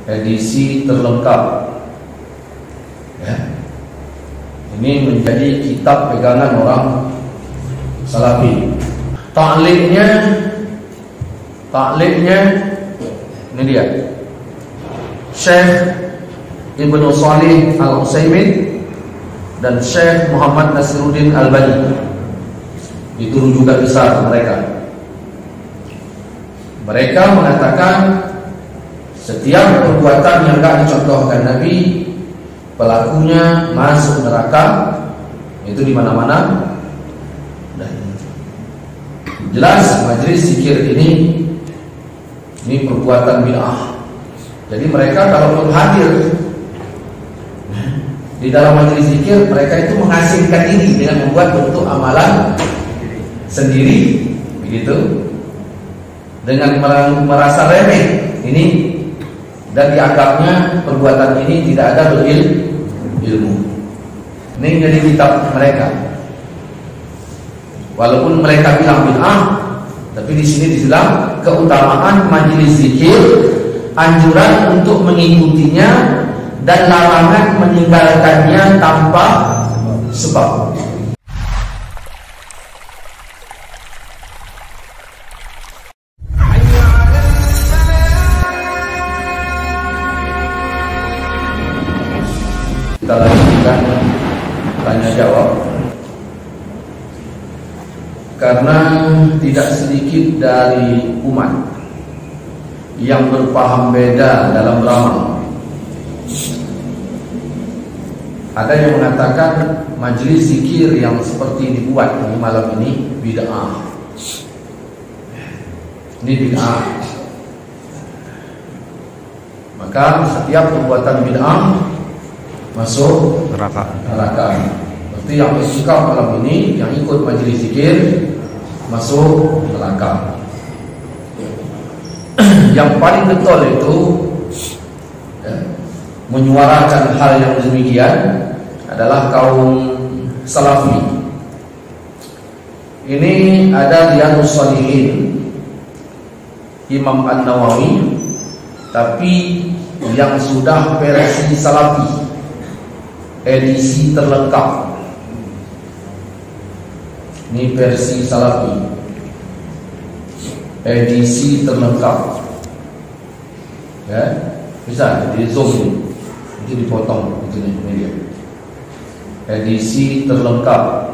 edisi terlengkap. Ya. Ini menjadi kitab pegangan orang Salafi. Ta'liqnya ini dia. Syekh Ibnu Shalih Al-Utsaimin dan Syekh Muhammad Nasiruddin Albani. Itu rujukan besar mereka. Mereka mengatakan setiap perbuatan yang tidak dicontohkan Nabi, pelakunya masuk neraka. Itu di mana-mana. Dan jelas majelis zikir ini perbuatan bid'ah. Jadi mereka kalau hadir di dalam majelis zikir, mereka itu mengasingkan diri dengan membuat bentuk amalan sendiri, begitu, dengan merasa remeh ini, dan dianggapnya perbuatan ini tidak ada berilmu. Ini jadi kitab mereka. Walaupun mereka bilang bid'ah, tapi di sini dibilang keutamaan majelis zikir, anjuran untuk mengikutinya, dan larangan meninggalkannya tanpa sebab. Kita lanjutkan tanya jawab. Karena tidak sedikit dari umat yang berpaham beda dalam beramal. Ada yang mengatakan majelis zikir yang seperti dibuat di malam ini bid'ah. Ini bid'ah. Maka setiap perbuatan bid'ah masuk neraka. Berarti yang bersikap malam ini, yang ikut majelis zikir, masuk neraka. Yang paling betul itu menyuarakan hal yang demikian adalah kaum Salafi. Ini ada Riyadhus Shalihin Imam An-Nawawi, tapi yang sudah versi Salafi, edisi terlengkap. Ini versi Salafi, edisi terlengkap. Ya, bisa di zoom ini, nanti dipotong ini dia. Edisi terlengkap.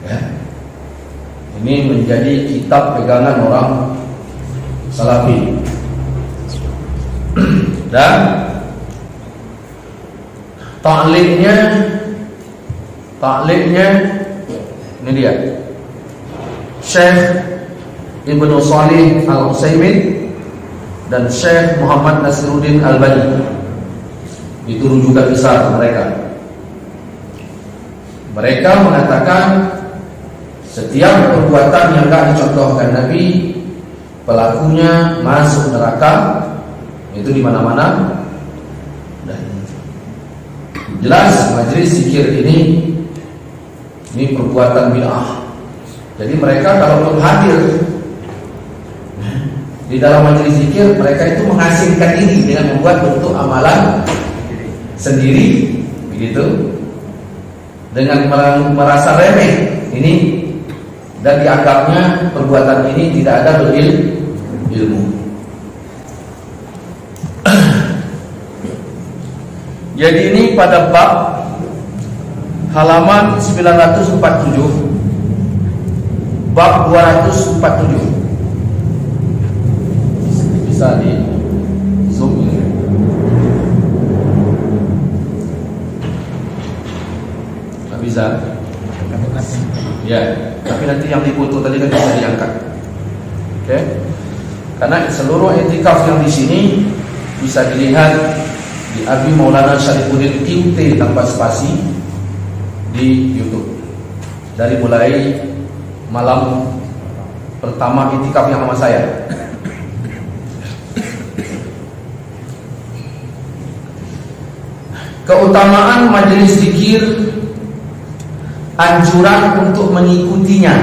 Ya, ini menjadi kitab pegangan orang Salafi. Dan ta'liqnya ini dia. Syekh Ibnu Shalih Al-Utsaimin dan Syekh Muhammad Nasiruddin Albani. Itu rujukan besar mereka. Mereka mengatakan setiap perbuatan yang tidak dicontohkan Nabi, pelakunya masuk neraka. Itu di mana-mana. Dan jelas majelis zikir ini perbuatan bid'ah. Jadi mereka kalau hadir di dalam majelis zikir, mereka itu mengasingkan diri dengan membuat bentuk amalan sendiri, begitu, dengan merasa remeh ini, dan dianggapnya perbuatan ini tidak ada berilmu. Jadi ini pada bab halaman 947, bab 247. Bisa di zoom ini. Nggak bisa. Ya, tapi nanti yang dipoto tadi kan bisa diangkat. Oke? Karena seluruh i'tikaf yang di sini bisa dilihat di Abi Maulana Syarifuddin QT tanpa spasi di YouTube. Dari mulai malam pertama i'tikaf yang sama saya. Keutamaan majelis zikir, anjuran untuk mengikutinya,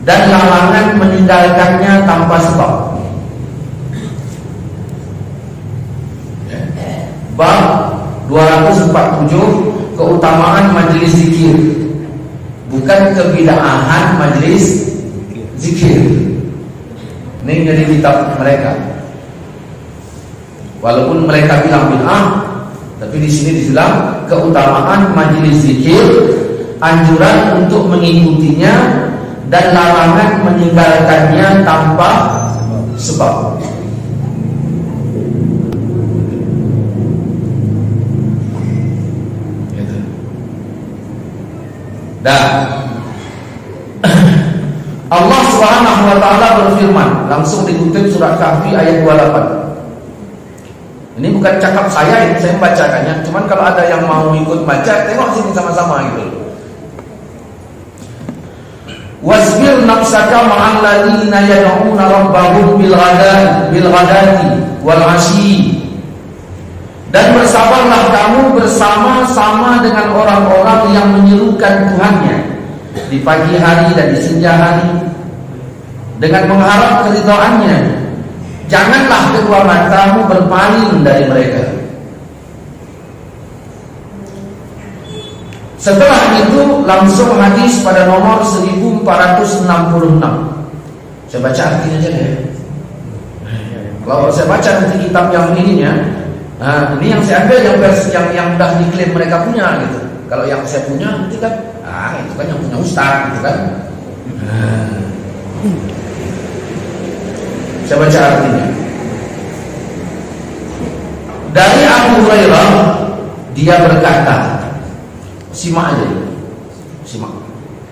dan larangan meninggalkannya tanpa sebab. 247 keutamaan majelis zikir, bukan kebid'ahan majelis zikir. Ini dari kitab mereka. Walaupun mereka bilang bid'ah, tapi di sini dibilang keutamaan majelis zikir, anjuran untuk mengikutinya dan larangan meninggalkannya tanpa sebab. Dan Allah Subhanahu wa taala berfirman, langsung dikutip surat Kahfi ayat 28. Ini bukan cakap saya membacakannya, cuman kalau ada yang mau ikut baca, tengok sini sama-sama gitu. Wasbir nafsaka ma'al ladzina yad'una rabbahum bil ghadati wal 'ashyi. Dan bersabarlah kamu bersama-sama dengan orang-orang yang menyerukan Tuhannya di pagi hari dan di senja hari dengan mengharap keridhaannya. Janganlah kedua matamu berpaling dari mereka. Setelah itu langsung hadis pada nomor 1466. Saya baca artinya aja ya. Kalau saya baca nanti kitab yang ininya, nah, ini yang saya ambil yang versi yang udah diklaim mereka punya gitu. Kalau yang saya punya nanti kan, itu kan yang punya ustaz gitu kan. Saya baca artinya. Dari Abu Hurairah, dia berkata, simak aja, simak.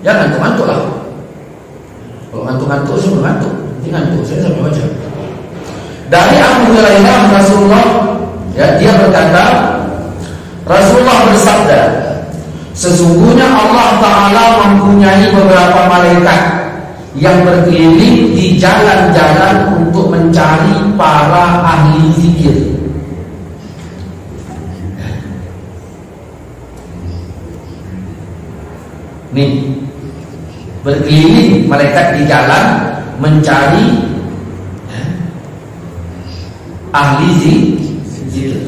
Jangan ngantuk-ngantuk lah. Kalau ngantuk-ngantuk saya ngantuk, nanti ngantuk saya sampai baca. Dari Abu Hurairah Rasulullah, ya, dia berkata, Rasulullah bersabda, sesungguhnya Allah Ta'ala mempunyai beberapa malaikat yang berkeliling di jalan-jalan untuk mencari para ahli zikir. Nih, berkeliling malaikat di jalan mencari ahli zikir.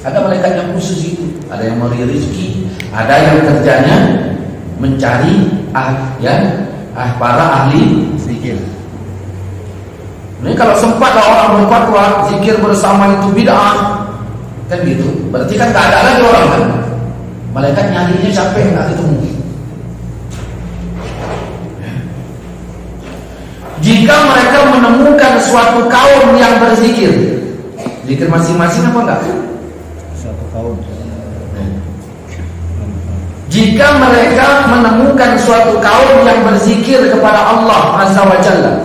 Ada malaikat yang khusus itu, ada yang memberi rezeki, ada yang kerjanya mencari para ahli zikir. Ini kalau sempat orang berfatwa zikir bersama itu bid'ah, kan gitu. Berarti kan tak ada lagi orang kan. Malaikat nyarinya capek nggak ketemu. Jika mereka menemukan suatu kaum yang berzikir, zikir masing-masing apa enggak? Suatu kaum. Jika mereka menemukan suatu kaum yang berzikir kepada Allah Azza wa Jalla,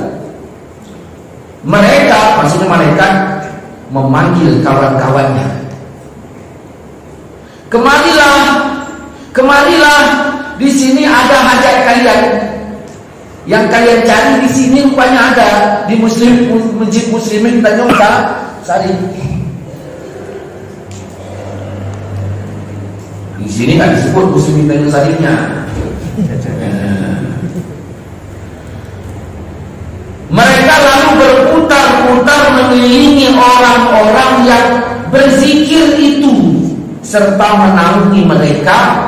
mereka, maksudnya malaikat, memanggil kawan-kawannya. Kemarilah, di sini ada hajat kalian. Yang kalian cari di sini rupanya ada di masjid Muslimin Tanjung Sari. Di sini kan disebut Muslimin Tanjung Sarinya. Mereka lalu berputar-putar mengelilingi orang-orang yang berzikir itu serta menaungi mereka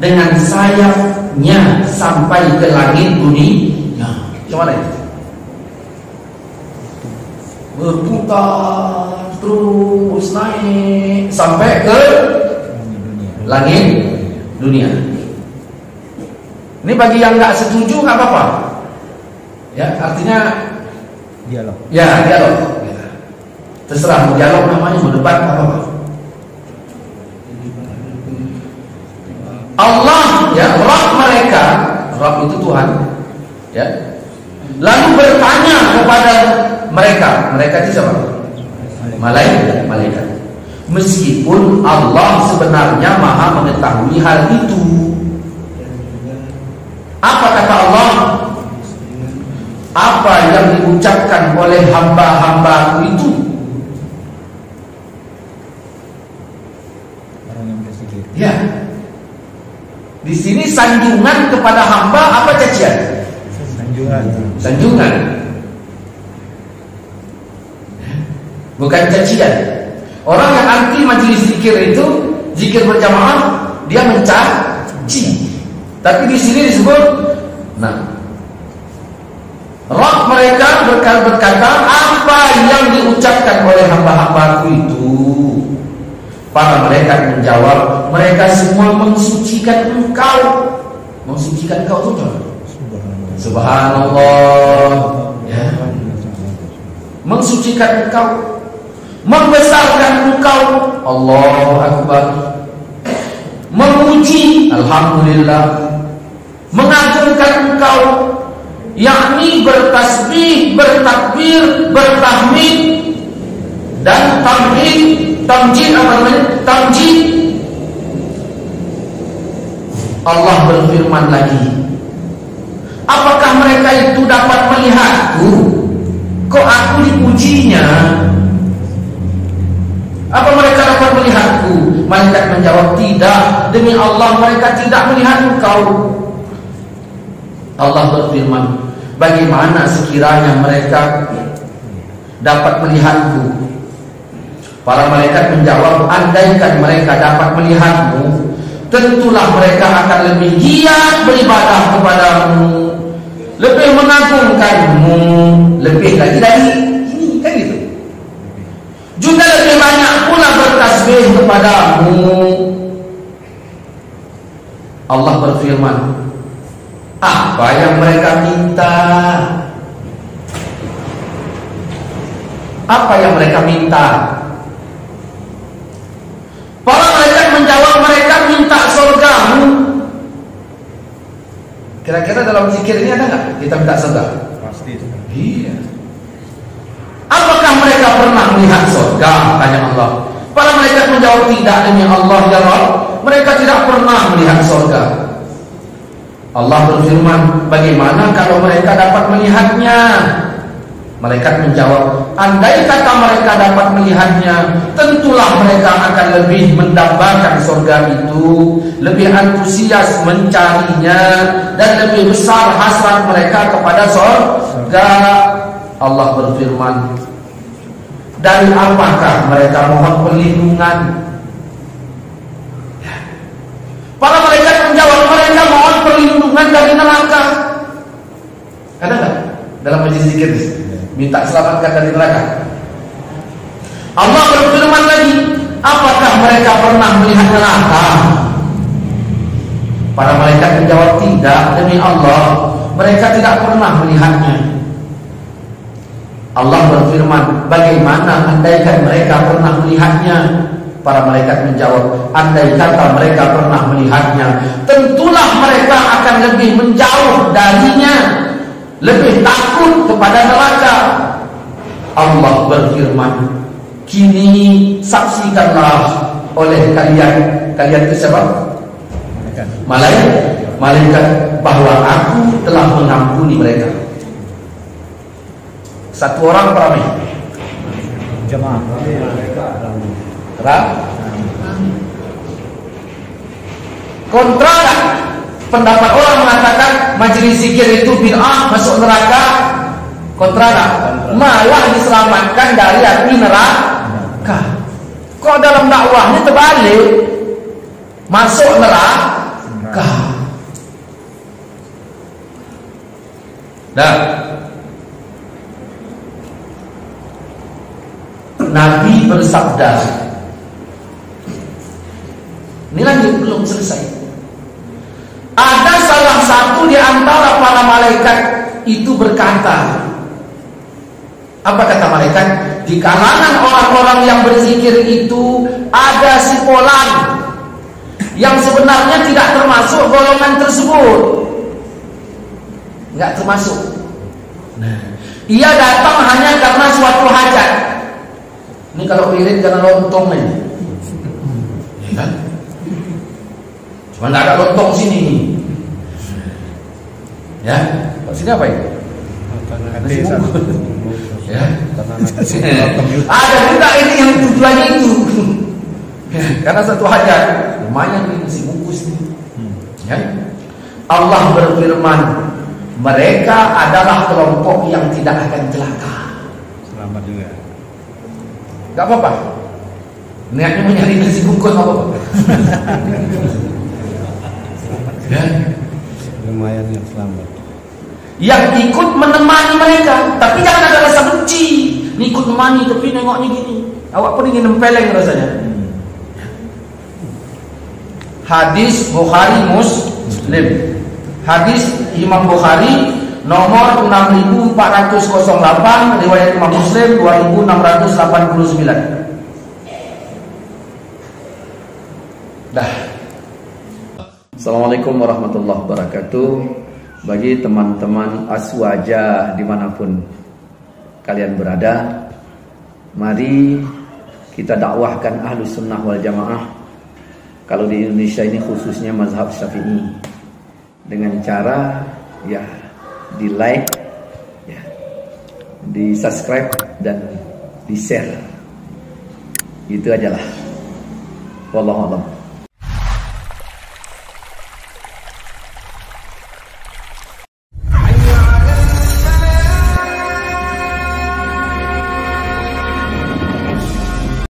dengan sayapnya sampai ke langit dunia. Gimana itu? Berputar terus naik sampai ke langit dunia. Ini bagi yang nggak setuju nggak apa-apa. Ya, artinya dialog. Ya, dialog. Ya. Terserah mau dialog namanya, mau debat apa-apa. Allah, ya, Rabb mereka, Rabb itu Tuhan, ya. Lalu bertanya kepada mereka itu siapa? Malaikat. Meskipun Allah sebenarnya Maha mengetahui hal itu. Apa kata Allah? Apa yang diucapkan oleh hamba-hambaku itu? Orang yang berzikir. Ya. Di sini sanjungan kepada hamba apa cacian? Sanjungan. Bukan cacian. Orang yang anti majelis zikir itu, zikir berjamaah, dia mencaci. Tapi di sini disebut, Rabb mereka berkata, apa yang diucapkan oleh hamba-hambaku itu? Para malaikat menjawab, mereka semua mensucikan engkau. Mensucikan engkau itu apa? Subhanallah, ya. Mensucikan engkau, membesarkan engkau, Allahu Akbar, memuji, Alhamdulillah, mengagungkan engkau, yakni bertasbih, bertakbir, bertahmid dan tamjid, tamjid. Allah berfirman lagi, apakah mereka itu dapat melihatku? Kok aku dipujinya? Apa mereka dapat melihatku? Malaikat menjawab, tidak, demi Allah mereka tidak melihat engkau. Allah berfirman, bagaimana sekiranya mereka dapat melihatku? Para malaikat menjawab, andaikan mereka dapat melihatmu, tentulah mereka akan lebih giat beribadah kepadamu, lebih mengagungkanmu, lebih lagi dari ini, kan gitu. Juga lebih banyak pula bertasbih kepadamu. Allah berfirman, apa yang mereka minta? Apa yang mereka minta? Para malaikat menjawab, mereka minta surgamu. Kira-kira dalam zikir ini ada nggak kita minta surga? Pasti. Iya. Apakah mereka pernah melihat surga? Tanya Allah. Para malaikat menjawab, tidak, demi Allah ya Rabb, mereka tidak pernah melihat surga. Allah berfirman, bagaimana kalau mereka dapat melihatnya? Malaikat menjawab, andai kata mereka dapat melihatnya, tentulah mereka akan lebih mendambakan surga itu, lebih antusias mencarinya, dan lebih besar hasrat mereka kepada surga. Allah berfirman, dari apakah mereka mohon perlindungan? Para malaikat menjawab, mereka mohon perlindungan dari neraka. Ada nggak dalam majlis zikir minta selamatkan dari neraka? Allah berfirman lagi, apakah mereka pernah melihat neraka? Para malaikat menjawab, tidak, demi Allah mereka tidak pernah melihatnya. Allah berfirman, bagaimana andaikan mereka pernah melihatnya? Para malaikat menjawab, andai kata mereka pernah melihatnya, tentulah mereka akan lebih menjauh darinya, lebih takut kepada neraka. Allah berfirman, kini saksikanlah oleh kalian itu siapa? Malaikat, bahwa aku telah mengampuni mereka. Satu orang ramai. Jemaah. Kontra pendapat orang mengatakan majelis zikir itu bid'ah, masuk neraka. Kontra malah diselamatkan dari api neraka. Kok dalam dakwahnya terbalik, masuk neraka. Nabi bersabda, ini lagi belum selesai. Ada salah satu di antara para malaikat itu berkata, apa kata malaikat? Di kalangan orang-orang yang berzikir itu ada si Fulan yang sebenarnya tidak termasuk golongan tersebut, nggak termasuk. Ia datang hanya karena suatu hajat. Ini kalau wirid jangan lontong ini, ya kan? Cuma nggak ada lontong sini, ya. Sini apa ini? Ya. Ada juga ini yang tujuannya itu, karena satu hajat, lumayan ini nasi bungkus ini. Ya. Allah berfirman, mereka adalah kelompok yang tidak akan celaka. Selamat juga. Gak apa-apa. Niatnya mencari nasi bungkus apa? Ya. Lumayan yang selamat. Yang ikut menemani mereka, tapi jangan ada rasa benci. Ini ikut menemani tapi nengoknya gini. Awak pun ingin nempeleng rasanya. Hadis Bukhari Muslim. Hadis Imam Bukhari nomor 6408, riwayat Imam Muslim 2689. Dah. Assalamualaikum warahmatullahi wabarakatuh. Bagi teman-teman Aswaja dimanapun kalian berada, mari kita dakwahkan Ahlus Sunnah wal Jamaah. Kalau di Indonesia ini khususnya mazhab Syafi'i, dengan cara ya di like, ya, di subscribe dan di share. Itu ajalah. Wallahu a'lam.